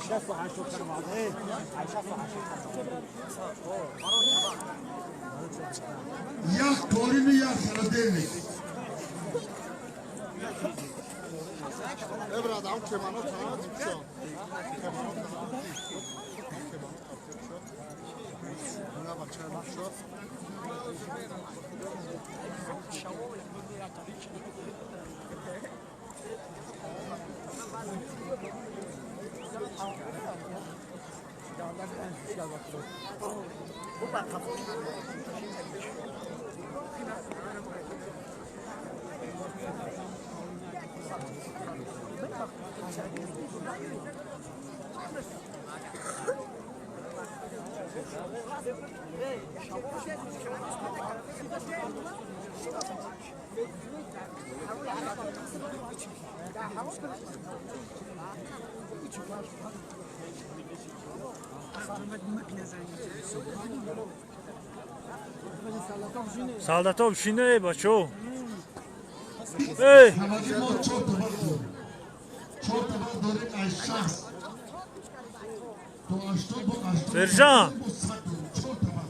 یک کارینو یک خلدرنی ابراد هم که منو تمام شد اونا بچه هم شد Солдатов шине бачо. Эй! همگی ما 4 طبق داریم 4 طبق داریم از 60 تا 80 با 80 Сержант! با 100 داریم 4 طبق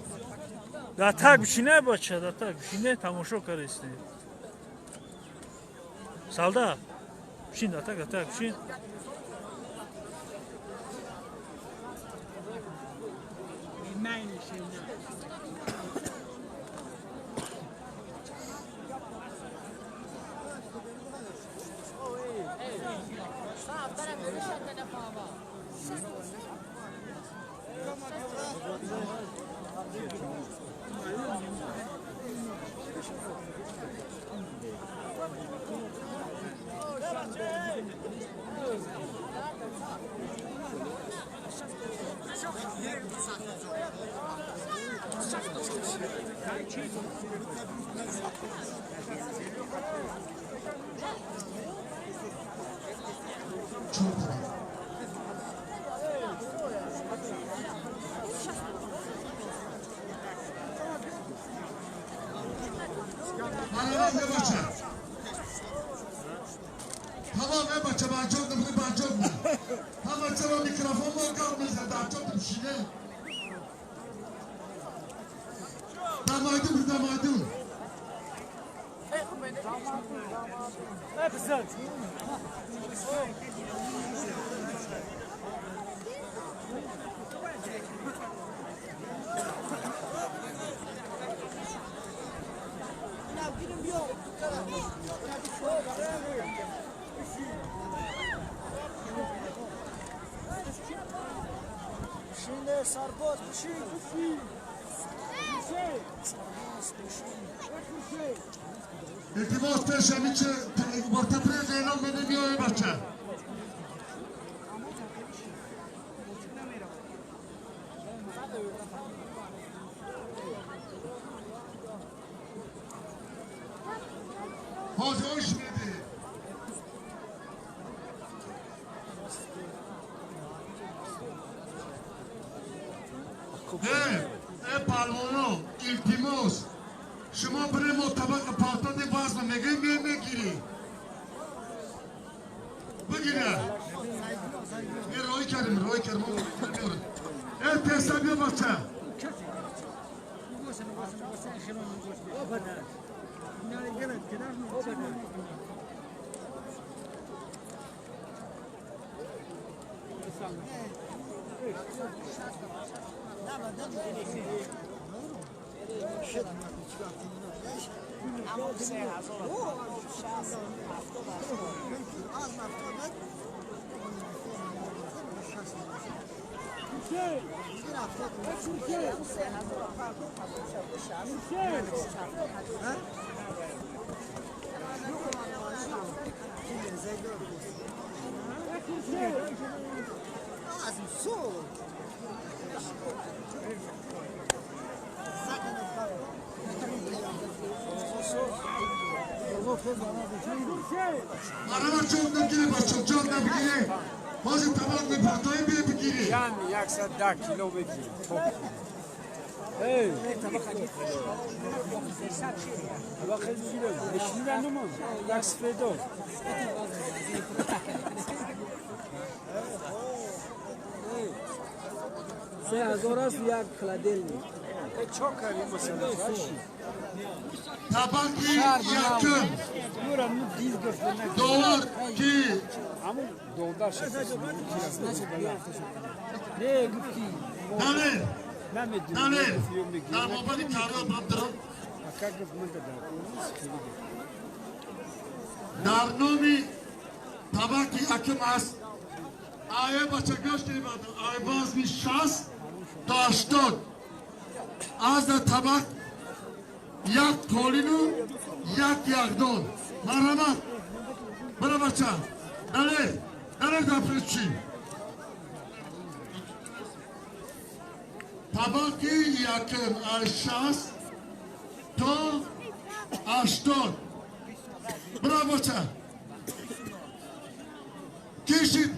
Да так шине бача, да так шине тамошо каристи. Солдат. Шин да так шин. مرحبا بچه تمام بچه بچه نمیده بچه نمیده هم بچه با میکروفون با کار میزه بچه نمیشینه دمایدون دمایدون Şimdi sarboz bişin. التماس پیش همی چه مرتبط اعلام بده بیای بچه حاضرش بده پالوانو التماس شما برای طبق پاتان وزن میگیری بگیره این روی کردیم ای پیسه بیا بچه مرحبا جان نگیری بچه جان نبگیری بازی طبق میپرتایی بیا بگیری یعنی 110 کیلو بگیری ای طبق خیلی کیلو نشیدن نمان دکس پیدا 3000 است یک کلادل چاکری مثلا Tabaki yakın. Doğar ki همون دودار شد نه گفتی Naner. نمیدونم Naner. Namabani karo bandırım. اکا گفت من دادم Darnomi tabaki yakın az. Aya bacha gösteri vardı. Ay bazı şans taştın. Az da tabak yak kolinu yak yakdon. Marhamat. Bana bacha. Naner. Naner da preci. Tabaki yakın ay şans to aşton. Bravo bacha. Kişi.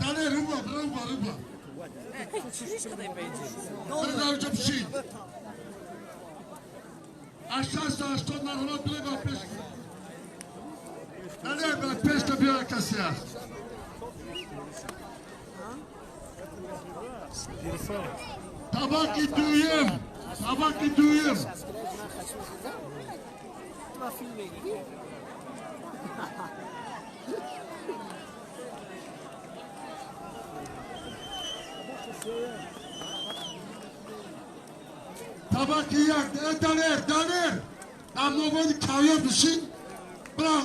Naner ruba ruba ruba. Nereden önce bir şey? Aşağısı aşton narhana bile kapış. Naner ben peşte bir arkası ya. Tabaki duyum. Tabaki duyum. Tabaki yak. Daner. Ama bunu kavya düşün. Bırak.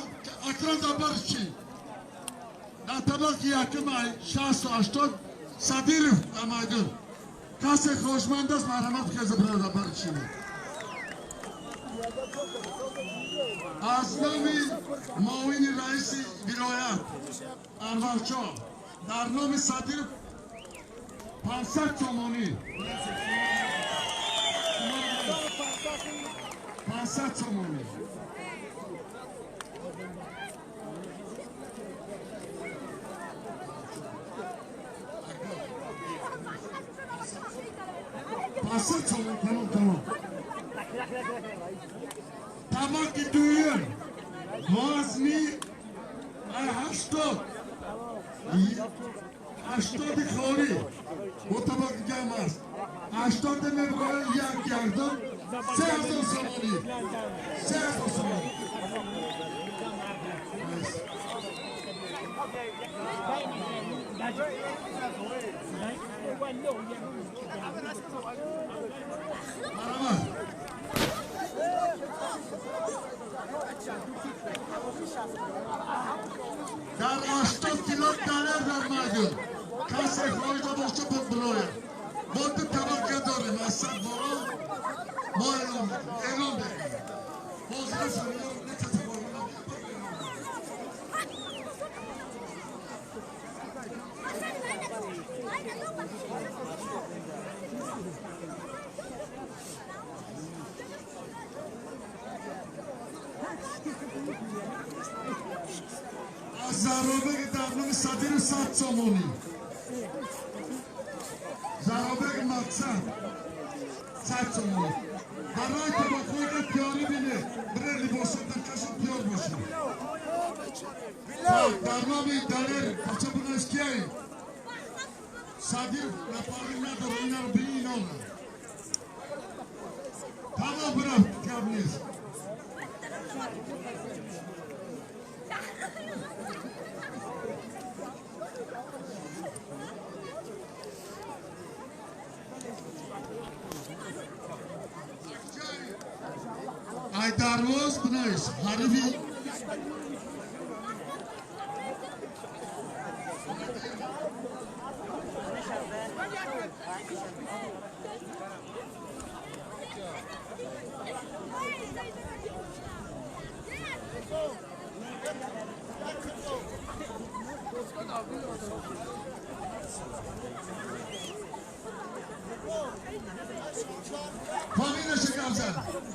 Akran da var için. Tabaki yakım ay. Şahsı açtın. Sadirif amaydın. Kase hoşmandas merhamet keze burada var için. Aslami Mavini Raisi Vilayet Arvalço Darnomi Sadirif Pansak Çomoni Pansak Çomoni Pansak Çomoni tamam Tabak ki duyun Vazmi Aştot khori bu tabak gelmez. Aştot me böyle yak yardım. Serdo somoni. Merhaba. Dar 80 kilo daner vermedi. Kase koyda boşta putbroya. Botu tabaka dori. Masal bora. Moelom. Elom de. Bozra soruyor. Ne tatlı Zarobek davranı sadir sat somoni. Zarobek maksat sat somoni. Baray tabakoyla piyari bile. Bre libosatan kaşın piyar boşu. Darnabi daler kaça bunu eskiyayi. Sadir raparına da oynar bir inona. Tamam bırak kabiniz. Aydarvoz bunayız. Harifi. Família Chicago.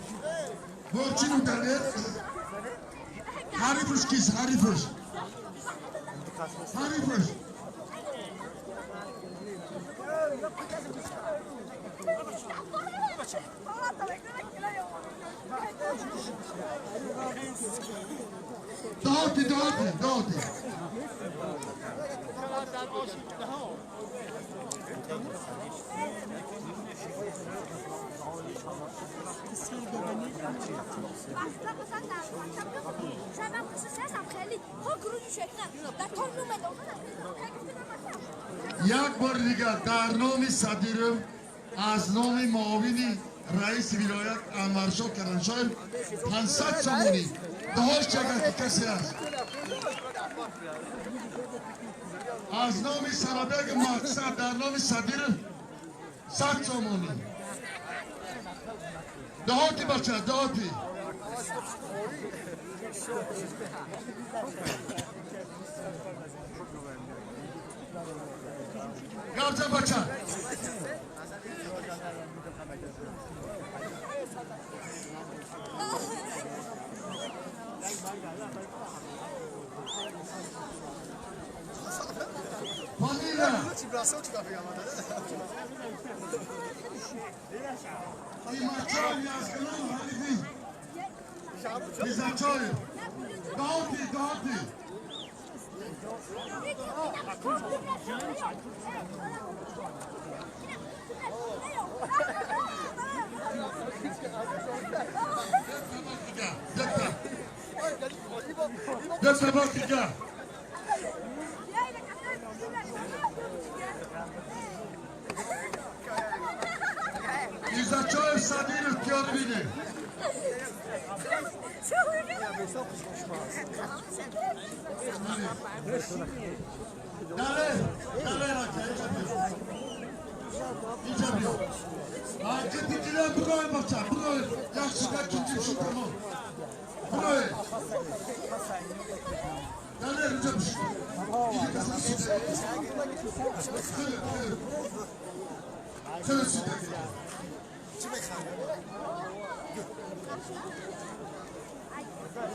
Borçinu daner. Harifus kis, harifus. Harifus. Dağıtı. یک بار دیگر در نام صدیرم از نام معاون رئیس ولایت انورشاه کرمانشاه 500 سومونی دهاش چقدر کسی است از نام سرابگ مقصد در نام صدیرم 100 سومونی دهاتی بچه دهاتی گرچه بچه فامیلا ایمچای یازگنان حریفی بیزنچای دهاتی دسته با دیگه ایزاچای صدیر اختیار بینه داره اینجا بیا جدی دیدم بگوی بچه بگوی یک شکر کنچیم شد تمام بگوی داره اینجا بشید اینجا کسان شده خیلی شده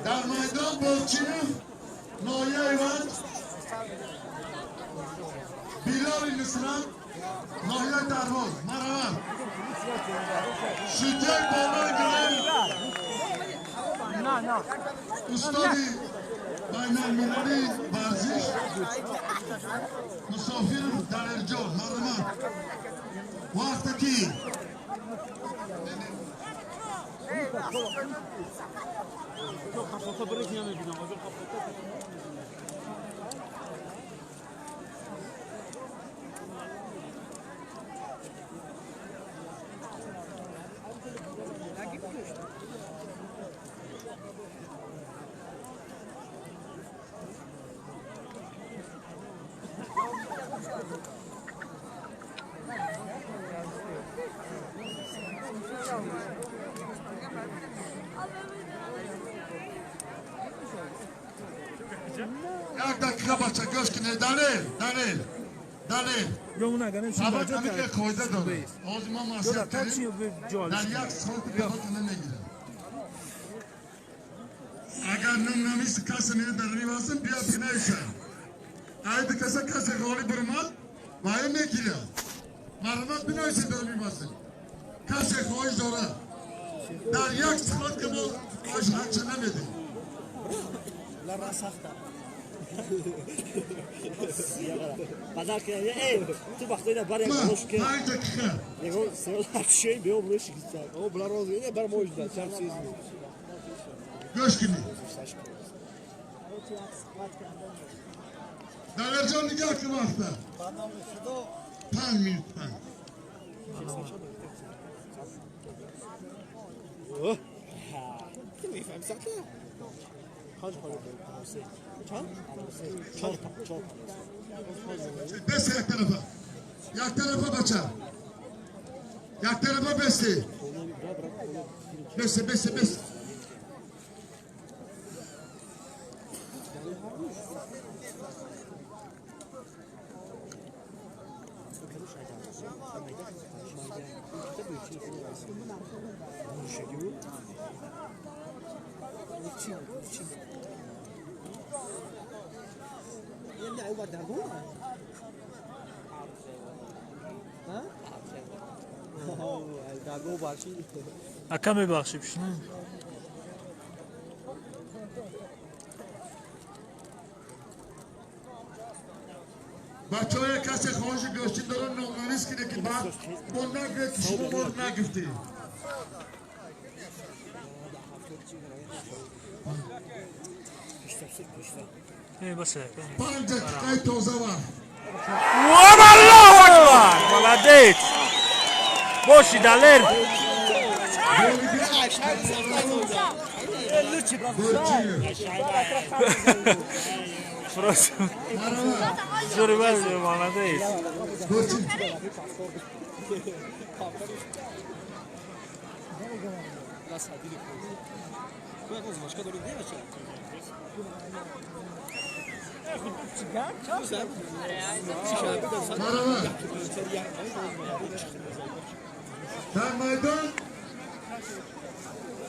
در میدان بولچینو نایه ایوان بیلال نسران نایه درواز مرحبا شجاع بالای گرم استادی بین المللی ورزش مسافر در ارجال مرحبا وقتی یک دقیقه بچه گوش کنه دلیل سبت همی که قایده داره آز ما معصیت کریم در یک سالت پیغات نمیگیرم اگر نمیست کسی میره در ریوازم بیا بینایشن اید کسی غالی برمد و این میگیره مرمت بینایشن در ریوازم کسی خواهش داره در یک سالت که ما خواهش هرچه نمیدیم لرا سخته بدل که تو وقتی نه برای خوش که های دقیقه یکو سوال هفشی بیام روش گذاشت او بلا روزی نه بر موج داد چند چیز گوش کنی دلر جان نگاه که وقته 5 منیت 5 میفهم سخته خواهش چند؟ چهار بس یک طرفه بچه یک طرفه بس يلا عوض دابوها ها دابو باشي اکا میبخشی پیش نه بچه های کسی خواهش گوشتی دارن نومانیست کنه که بعد با نگوید که شما مورد نگفتی بس 5 دقیقه تازه وقت والله اکبر молодец باشی دلر فرس زوری باز молодец در میدان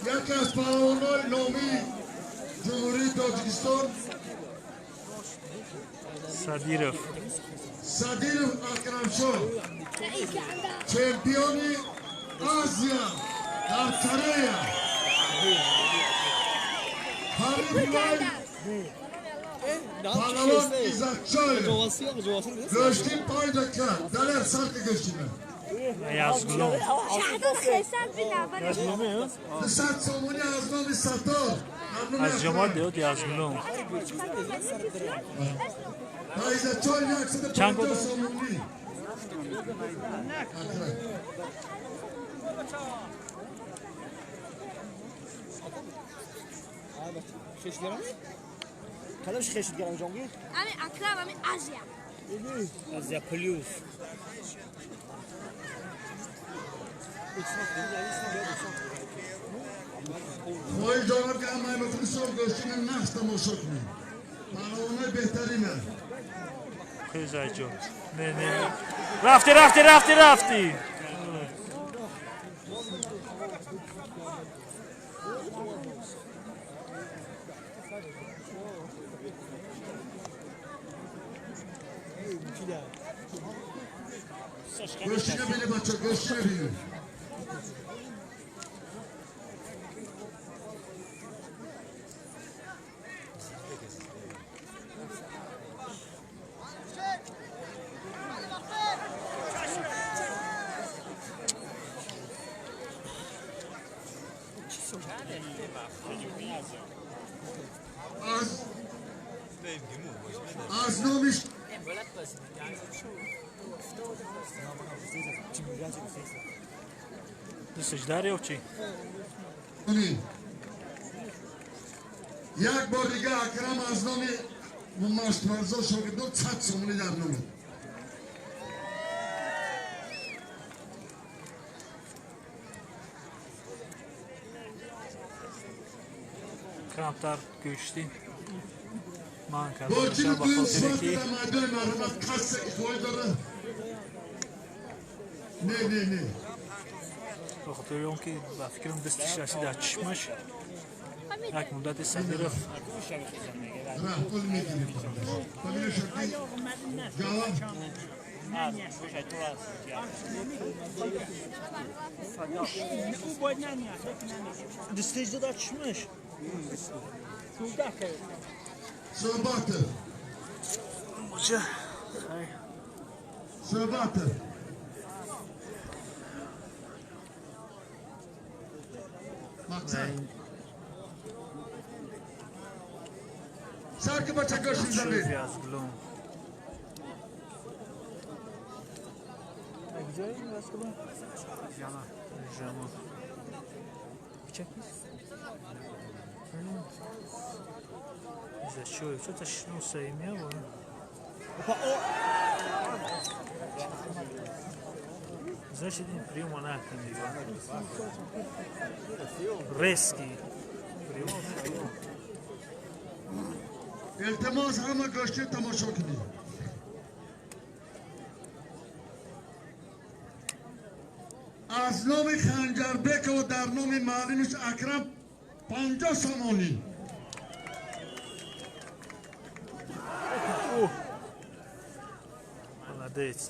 یکی از پهلوانان نامی جمهوری تاجیکستان صدیرов اکرمشاه چمپیونی آسیا در کره حریف پهلوان ایزدچای گشتیم 5 دقیقه دلر سرک گشتیمه yazgulum صد سامونی از نام ستار از جماعت دیود yazgulum ایزدچای 150 سامونی کدامش خشت گرم جانگی؟ همین اکرم همین ازیا از یا پلیوس خواهی جانب که همه مفرسان گوشتین نفس تماشا کنیم پهلوانای بهترینه خیلی جو نه رفتی گوشتینه بینه بچه گوشتینه بینه از نامش دوستش داری یا چی؟ یک بار دیگه اکرم از نام مشتمرزا شاگردان 100 سامونی در نامه کمتر گوشتی من کردم بارچین شب دوی خاطر صورت که در مردم مرمت کسی که خواهی داره نه به خاطر اون که با فکرم دستش رسید از چشمش یک مدت صدیرov نه اون میگیری ببینه شکلی جواب دستش داد از چشمش صحبت صحبت مقصد سر که بچه گوشت زمین yazgulum Güzel mi yazgulum? Jama. Bıçak mı? За что? Что-то шнулся имя его. Значит, не приема на него. Резкий. التماس همه گشتی تماشا کنی از نام خنجربک و در نام معلمش اکرم 50 سامانی Молодец.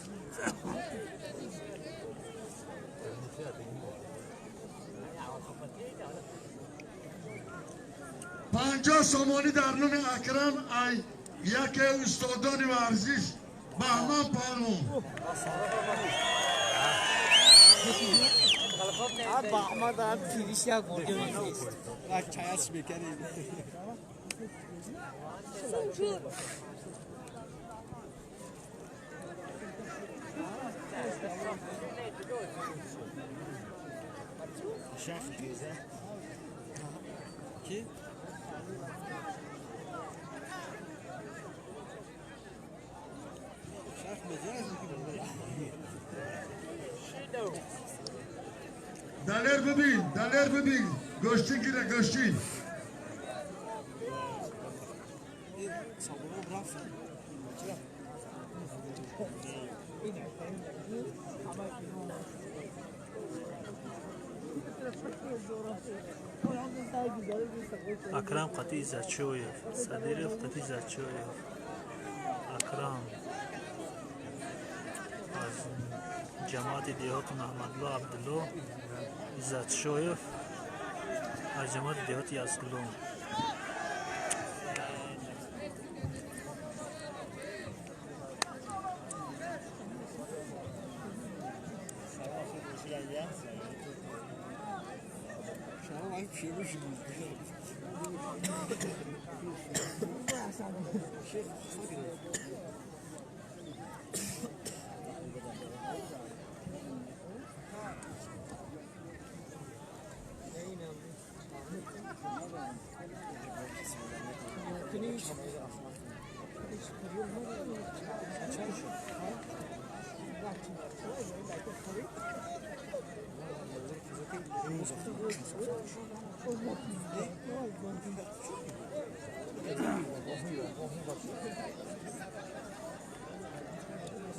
50 سامانی در نام اکرم ای یک استادان ورزش بهمان بانو با احمد هم پیریش یک برده نیست چایش بکنید شخص دیزه کی؟ شخص بزرگ دلر ببین گشتی گیره گشتی اکرم قطعی زدشویف صدیرف قطعی زدشویف اکرم از جماعت دیهات محمد الله عبدالله زدشویف از جماعت دیهات یزگلو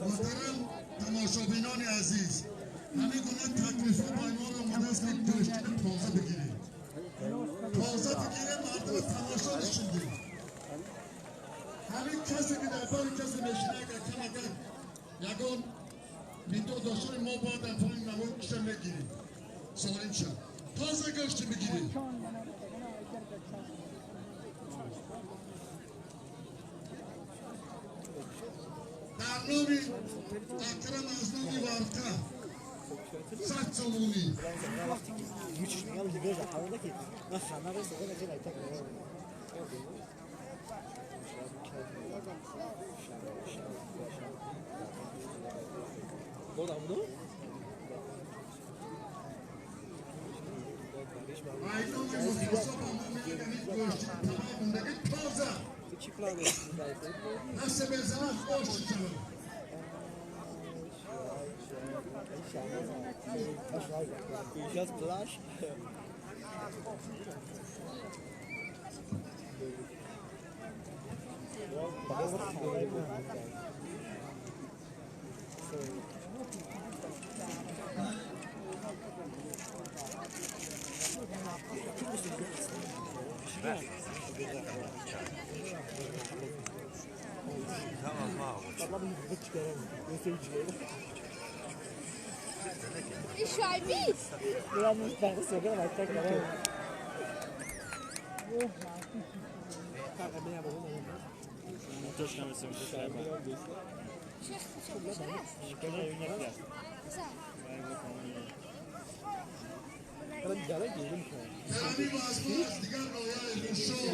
محترم تماشابینان عزیز همین گونه تکلیف پایمان آمده است که داشتین تازه بگیرید تازه بگیرید مردم تماشا نشون دید همین کسی که در بار کسی نشینه اگر کم اگر یکان ویدیو داشتن ما باید در پایین نوار کشن نگیرید سالیم شد تازه گشتی بگیرید در نام اکرم از نام وارتا صد سمونی ایدان مختصر با ما میگنید گوشتی تمام بندگی تازه دست بزنم خوش شد شایبی Dami mazmur az diğer royal show.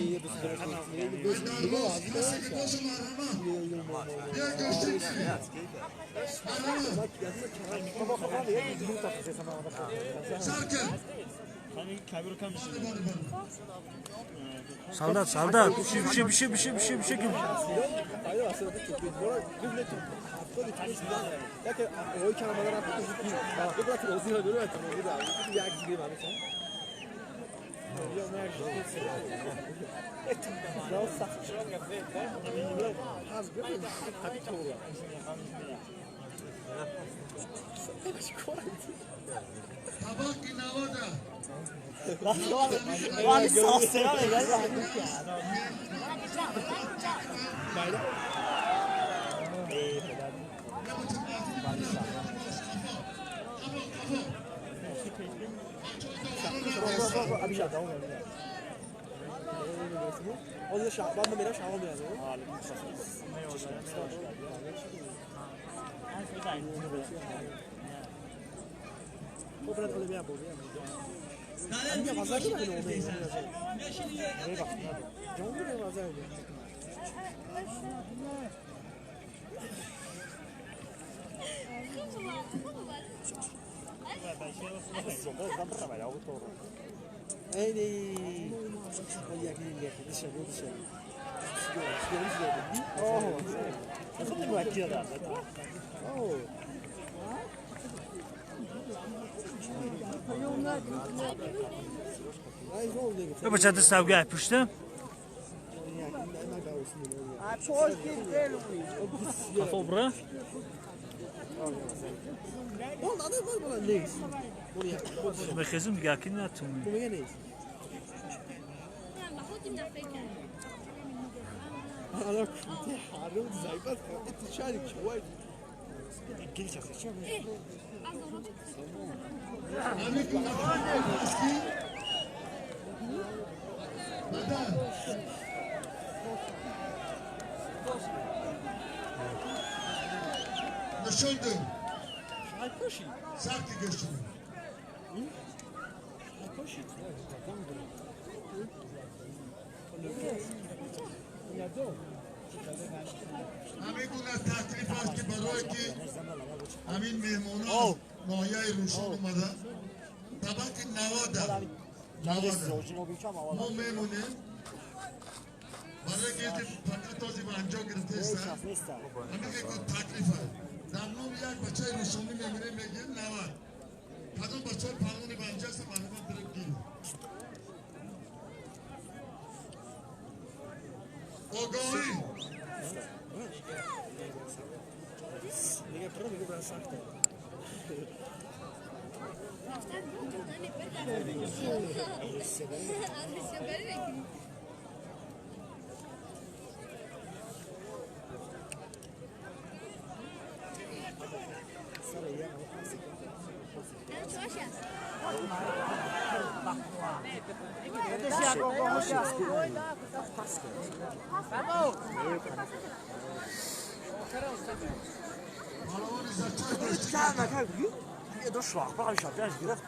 Darboz kası ki boşu marama. Bir göçtük. Marama. Sarkın. Soldat, bir şey kim? Tabak ki navada. Vali sosya ne ya? अभी जाता हूँ और ये शाबान में मेरा शाम में आ जाओ خب برات ولی بیا بود بیا بازار کنه اون میشه جون میره بازار Ehi, voglio che gli dice oh, ma come vai a girare? Oh. بچه دست سوگه پشتم خبره بخیزم دیگه اکی نتونی انا كنت حارون زايبات انت تشارك شوي قلت يا اخي نشوندم ساعتی گشتم همین گونه تکلیف است که برای که همین مهمانان ماهیه روشن اومدن طبق 90 ما میمونیم برای که فقط تازی به انجام گرفته است همین که تکلیف است در نوم یک بچه روشنی میمونیم میگیم 90 کدوم بچه پرمونی به انجام است معلومات بریم گیریم آگاهی دیگه پرو میگه برای سخته یه دو شلاق بقى شابياش جرات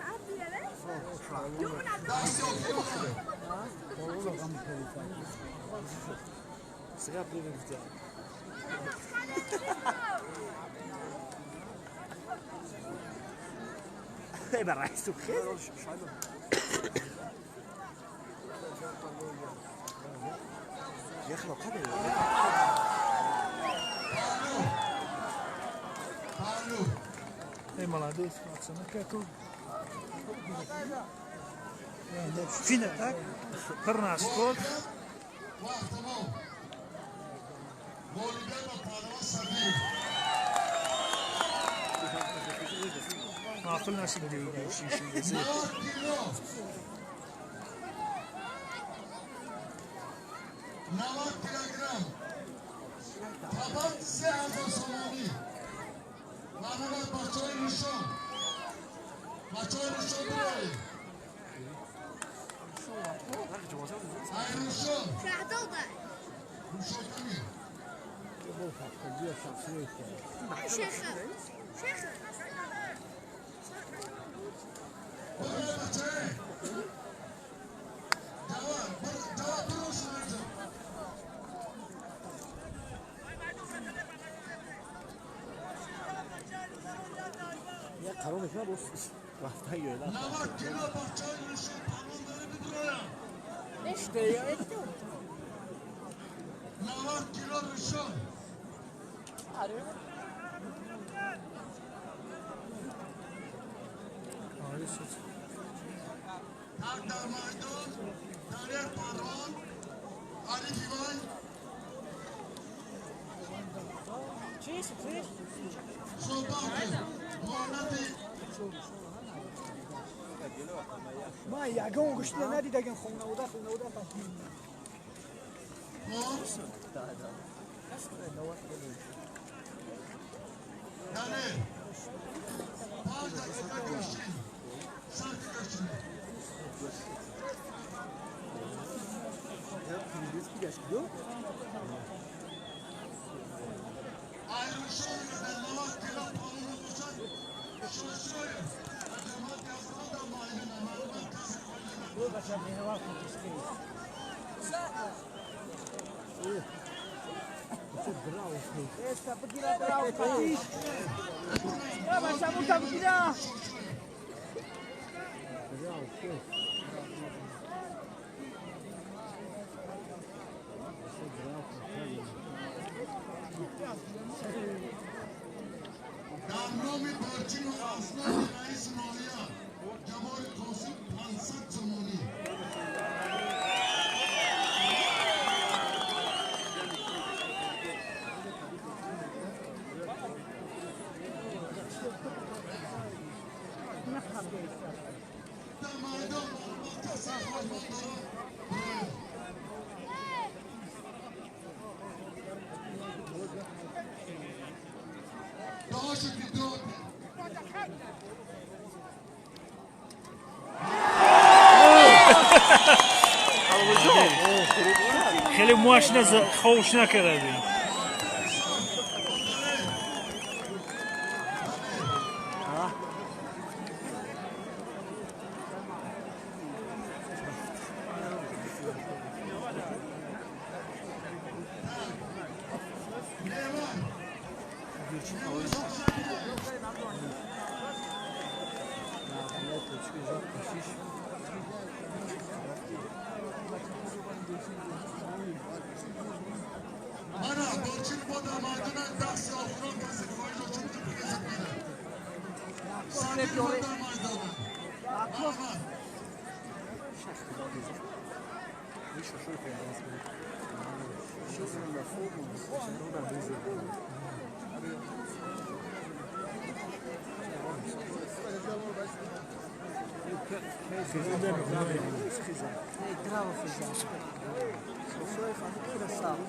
سيجار بريفن بتاعي يبقى رئيس بخير يخلق هذا ای молодец пацаны какой фина так пырнас код وقت تمام والدین و پادوان صدیق نافل نشیم دیگه شیشی 90 کیلو 90 کیلوگرم طبق 3000 سومانی معلومات بچه های نشان برای ای روشن روشن کنی برای بچه جواب بروشن انجام یا قرار نکنه بس رفته یه 90 کیلو بچه های روشن پرون داره بدرویم 90 کیلو روشن در میدان در پادوان علی دیوان صحبت مانندی ما یگان گوشتی ندیدگم خونه اوده دانه 5 دقیقه گشتیم ساعت گشتیم Ayrışan ve namaz kılıp Esta pequena bravo, Patis. Vai, chama o cabo tirar. در نام برچین و اسناد رئیس مالیه جمهور توصیف 500 زمانی در مردم تصرف خیلی موش خوش نکردی Ana, borçlu bu damadına ders offroad tasın koyucu çünkü bilezik bile. Sakin bu damadına. Aha. Bravo, Fizan. Sofreu faz o que ele sabe.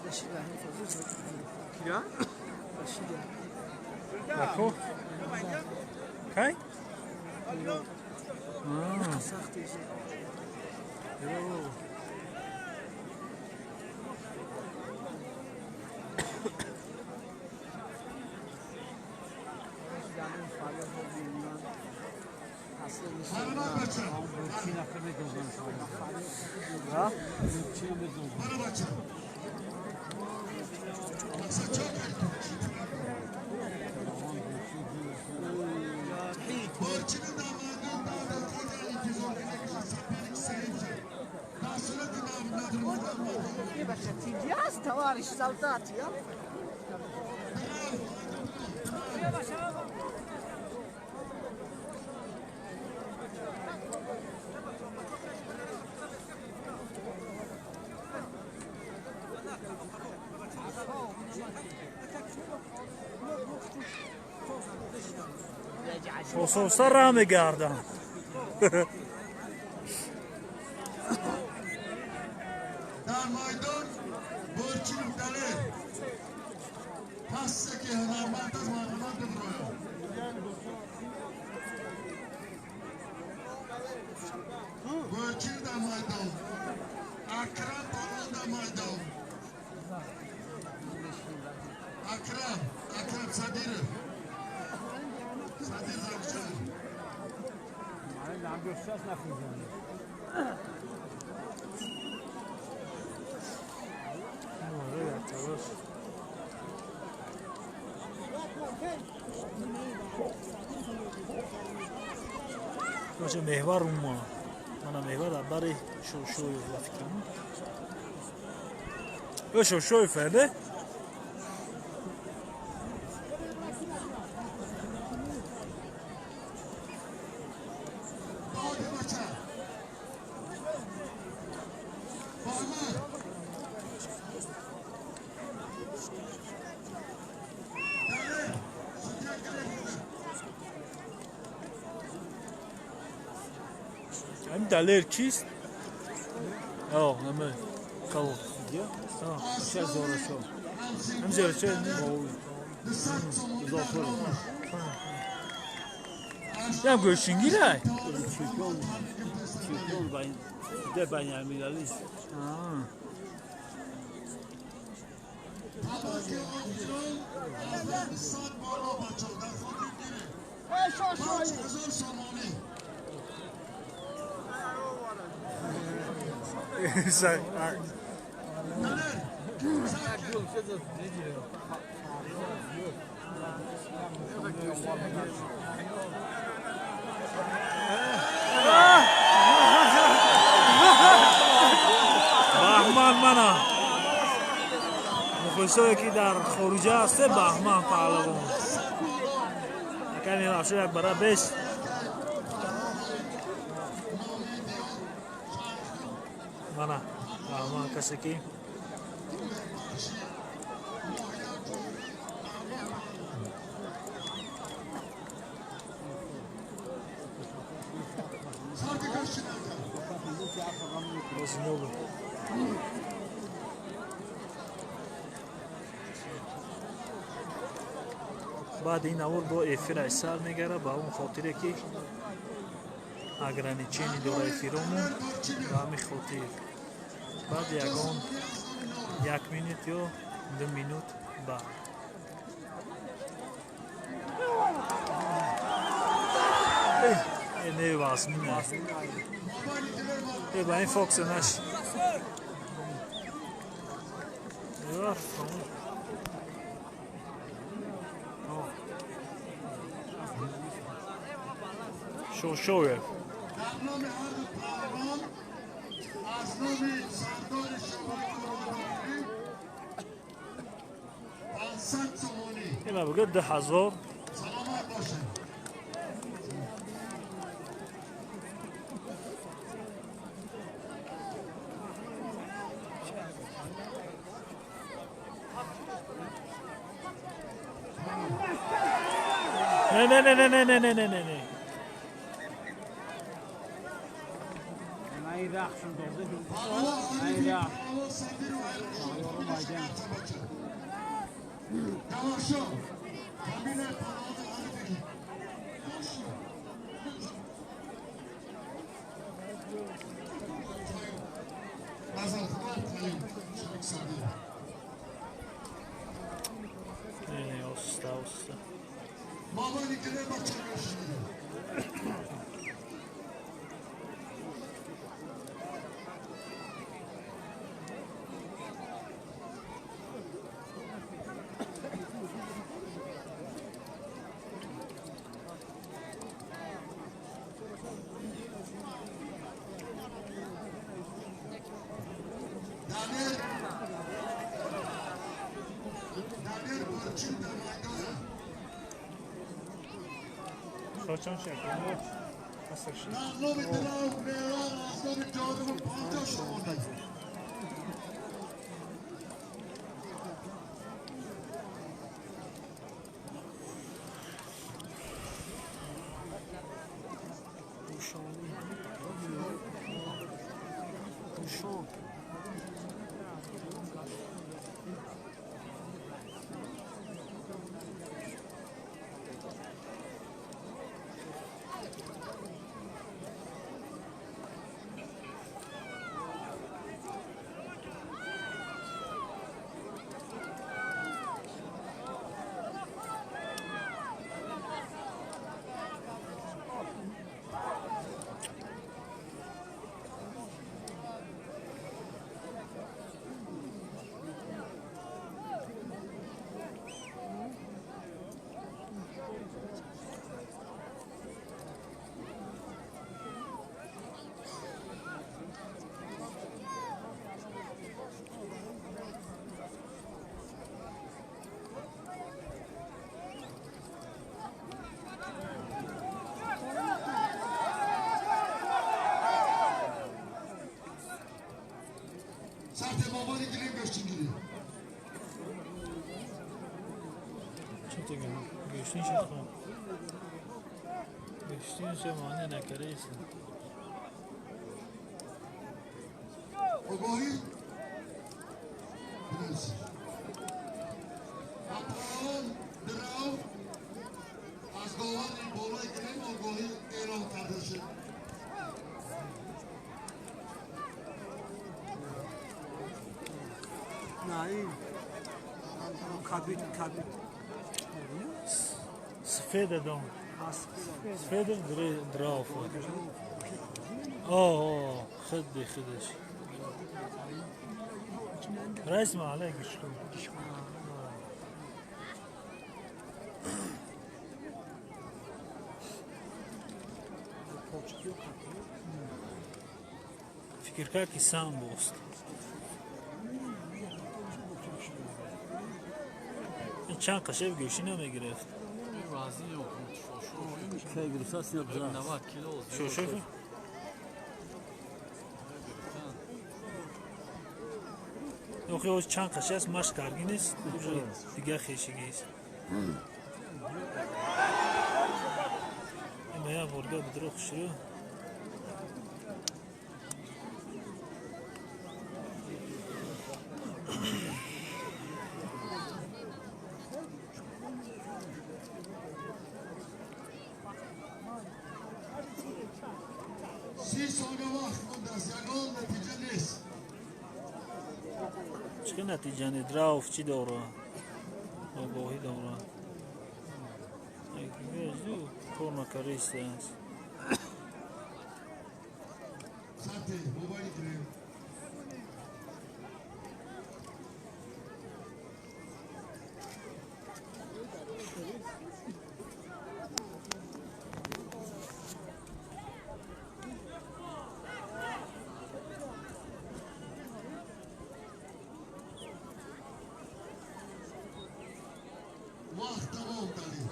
Deixa eu fazer Ya? D'accord. Kaj? Hanıma kaçın. Bana bakın. Baksa çok borçlu damadın da koca intizorluğuna sapelik sayınca. Nasıl damadın E baš ti jas, tovariš, saltati, ja? خصوصا را میگردم در مایدان borçlu deli. Passa ki hınamat az mağlumat duruyor. Borçlu da maydan. Akram falan da maydan. Akram Sadir. Sadir Zavcılar. باشه محور اون ما من محور برای شوشوی و فکرم و شوشوی فرده این دلیر چیست؟ آه نمه کلو چه زوره شو هم زیره چه هم گوشنگی رای De Benjamin Ali. که آمجران از بسات بالا بچه ها در خودی گیره 5000 سامانی بهمن منه مخلصایی که در خروجه هسته بهمن پهلوان کمی رفشه یک برای بیست منه بهمن کسی که بعد این اول با افیر ایسر میگره با اون خاطره که اگرانیچینی داره افیرمون با همین خاطر بعد یکان 1 مینوت یا 2 مینوت بعد اینه واسمینه با این فوکس نش شوه در نام هر پهلوان از نام سردار شورای قربانی 500 سامانی اینه بگه 10,000 سلامت باشه نه مامانی گره بچه بشید دانیر برچین در مایدانه چون شکل در نام دلاو میران از نام جادم 50 سامانی سرت مامانی گیریم گشتین گیریم چی دیگه گشتین شد خون گشتین چه مانه نکره ایسن آگاهی برس اپران دراو از گاوان این بالای گیریم آگاهی اعلام کرده شد Naim. کابیت سفید دام سفید دراف آه خدی خدش رئیس معلق شو فکر کرد که سام بوست این چند قشه بگوشی نمیگرفت که گرفتاست یا بزرگ 90 کیلو شو شو اوخی اوز چند قشه است مشت کرگی نیست دیگه خیشگی است این باید برگه بدرو خوش رو سی ثانیه وقت مونده است یگان نتیجه نیست چه نتیجه نی دراف چی دوره آگاهی دوره دو کورنا کریسته است ساعتی موبایل گیریم وقت تمام داریم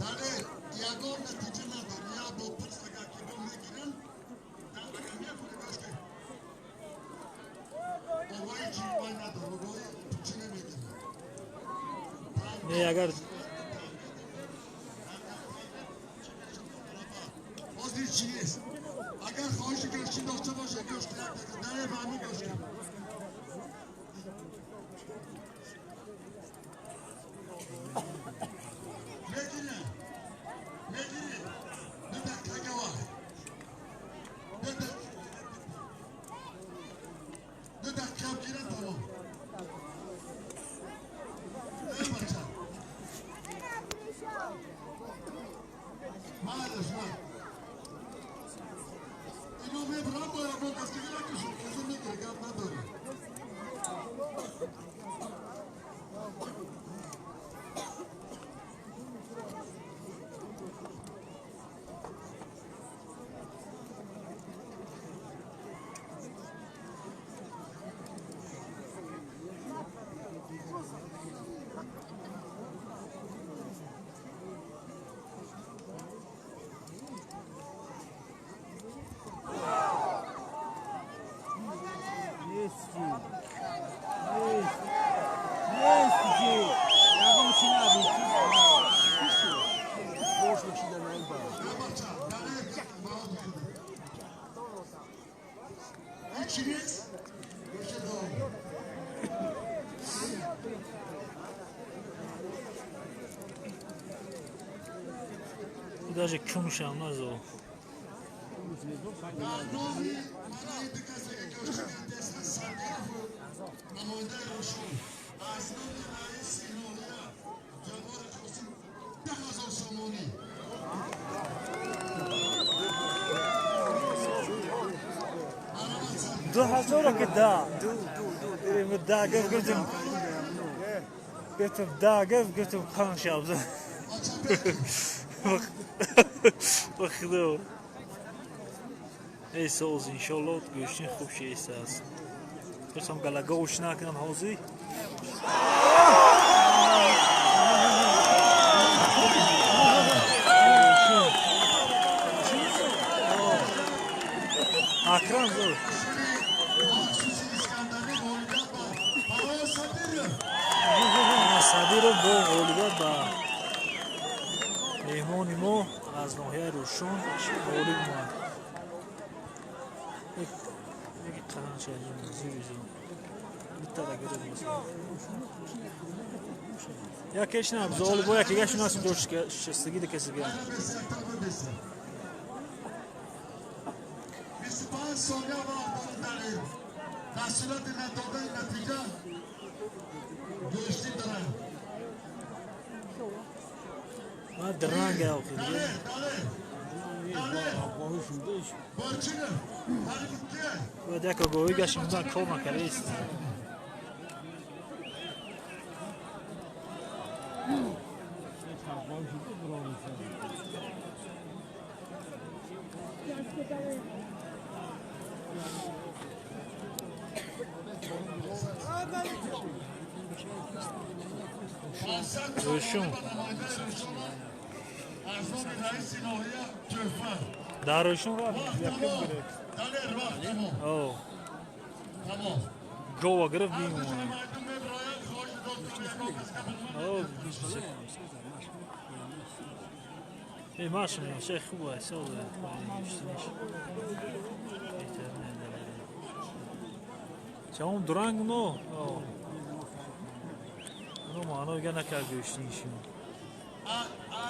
داره یگان نتیجه نداره یا با پوست اگر که دو میگیرن اگر میکنه گشته آقایی چی بای نداره آقایی چی نمیگیره نه اگر بازی چی نیست اگر خواهش گشتی داشته باشه گشته داره به همین گشته даже кумш هم نزو دو هزار که دا دا گفتم دا گفتم خان شابز بخدا ای سوز انشالله گوشتین خوب شیسته است برسم گلگاوش نکنم حوزی اکرم زور صدیر با غالبت با مهمانی ما از ناحیه روشن غالب ما یک قرن شدیم زیوزی بیتر گرد یا کش نم زال بایا که گشت ناس دوش شستگی ده کسی بیان 25 ثانیه وقت داریم محصولات نداده نتیجه گوشتی دارن. من درنگ او که دیگه برچینه حرکت که باید یک گوهی گشت میدن کار نکرده ایست روشون ارزان رئیس ناحیه جوفر در روشون را یکم گرفت دلیر وقت تمام او تمام گوه گرفت بیم مردم ابراهیم خوش دکتر یک کس او ای ماشین شیخ خوبه سوال چون درنگ نو نو مانو گه نکرد گوشتیشون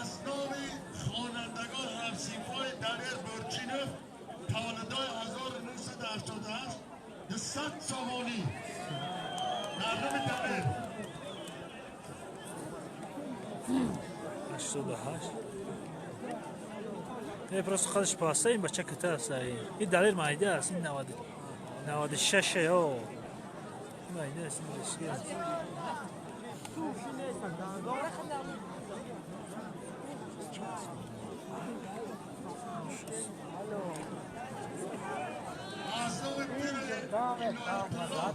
اسناد خوانندگان همسیفای دلیر برچینف تولدهای 1988 به 100 سامانی مردم دلیر 88 ای پروست خودش پاسه این بچه کته است این دلیر مایده است این 96 او مایده است این بسکه اسناد پیرل آیت الله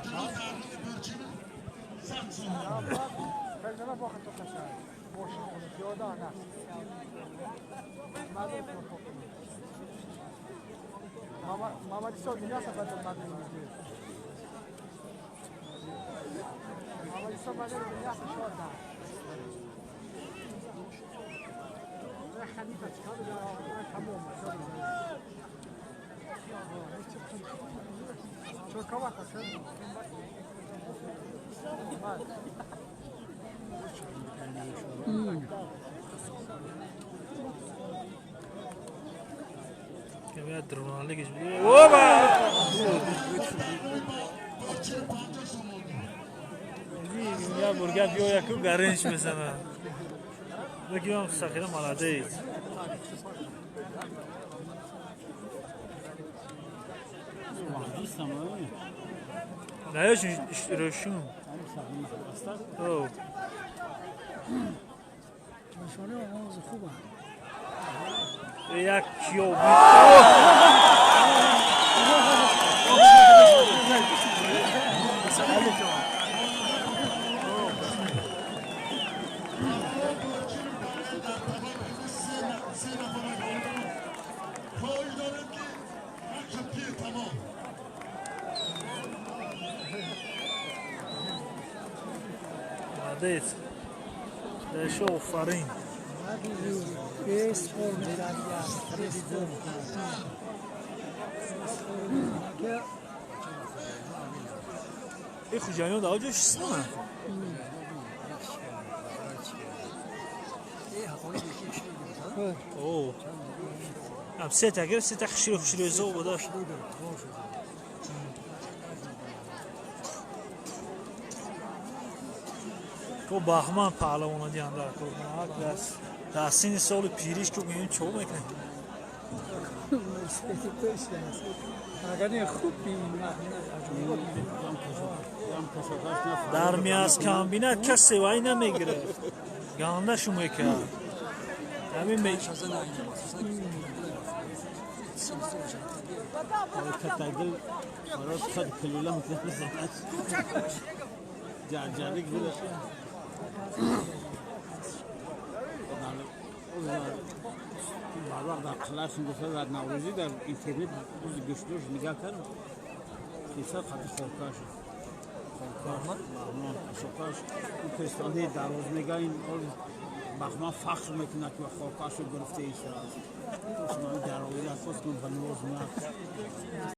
درمان برچینف 100 سامانی خلينا باخذ تقشاي بوش يودا انا ماما دي صوت الناس بعد ما ماما دي صوت بعد الناس شو ده حنيفه كذا حموم شو كمان عشان که درونالگیش بیه اوبا یا برگر بیا یکو گرنش بزنه بگیم سخیره مالاده اید نه روشون او یک کیو Молодец. Да еще фарин. Их уже не дал же сна. О. Ам сет агер сет хшир зо бода. تو باخمان پهلوانا دیان دار کنه در سین سال پیریش که میگن چه میکنه در میاز کامبینات کسی وای نمیگیره گانده شو میکنه همین می كتاجل خلاص خد كلولا مثل جعجعلك كده بعض خلاص مثلا نوروزی در اینترنت روز گشتوش نگاه کردم کیسه خاطر خوکاش خوکاش اون پرستانده دروز نگاه این بخما فخر میکنه که خوکاشو گرفته ایست اسمان دروازه است که بنوز میاد